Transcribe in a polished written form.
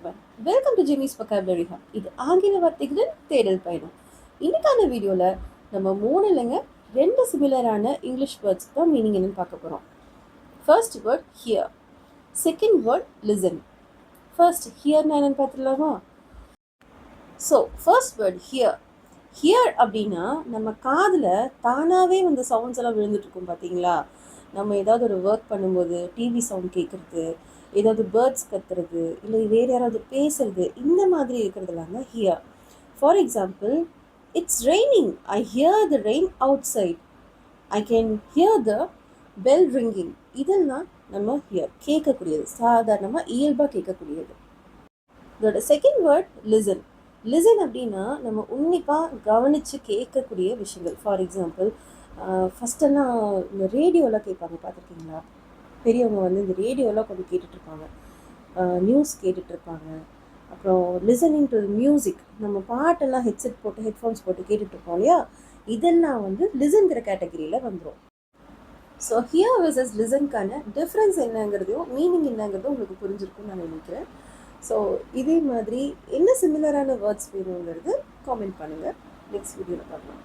everyone. Welcome to Jimmy's Vocabulary Hub. இது ஆங்கில வார்த்தைகளின் தேடல் பயணம். இன்னைக்கான வீடியோல நம்ம மூணு இல்லைங்க ரெண்டு சிமிலரான இங்கிலீஷ் வேர்ட்ஸ் தான் மீனிங் என்னன்னு பார்க்க போறோம். First word hear, second word listen. First ஹியர்னா என்னன்னு பார்த்துடலாமா? So first word hear. Hear அப்படின்னா நம்ம காதில் தானாகவே வந்து சவுண்ட்ஸ் எல்லாம் விழுந்துட்டு இருக்கும் பார்த்தீங்களா? நம்ம ஏதாவது ஒரு ஒர்க் பண்ணும்போது டிவி சவுண்ட் கேட்குறது, ஏதாவது பேர்ட்ஸ் கத்துறது, இல்லை வேறு யாராவது பேசுறது, இந்த மாதிரி இருக்கிறதுலாங்க hear. For example, it's raining, I hear the rain outside, I can hear the bell ringing. இதெல்லாம் நம்ம ஹியர் கேட்கக்கூடியது, சாதாரணமாக இயல்பாக கேட்கக்கூடியது. இதோட செகண்ட் வேர்ட் லிசன். லிசன் அப்படின்னா நம்ம உன்னிப்பாக கவனித்து கேட்கக்கூடிய விஷயங்கள். ஃபார் எக்ஸாம்பிள், ஃபஸ்ட்டெல்லாம் இந்த ரேடியோலாம் கேட்பாங்க, பார்த்துருக்கீங்களா? பெரியவங்க வந்து இந்த ரேடியோலாம் கொஞ்சம் கேட்டுட்ருப்பாங்க, நியூஸ் கேட்டுட்ருப்பாங்க. அப்புறம் லிசனிங் டு மியூசிக், நம்ம பாட்டெல்லாம் ஹெட்செட் போட்டு ஹெட்ஃபோன்ஸ் போட்டு கேட்டுட்ருப்போம் இல்லையா? இதெல்லாம் வந்து லிசன்கிற கேட்டகரியில் வந்துடும். ஸோ ஹியர் வெர்சஸ் லிசனுக்கான டிஃப்ரென்ஸ் என்னங்கிறதையும் மீனிங் என்னங்கிறதும் உங்களுக்கு புரிஞ்சிருக்கும்னு நான் நினைக்கிறேன். ஸோ இதே மாதிரி என்ன சிமிலரான வேர்ட்ஸ் வேணுங்கிறது காமெண்ட் பண்ணுங்கள். நெக்ஸ்ட் வீடியோவில் பார்க்கலாம்.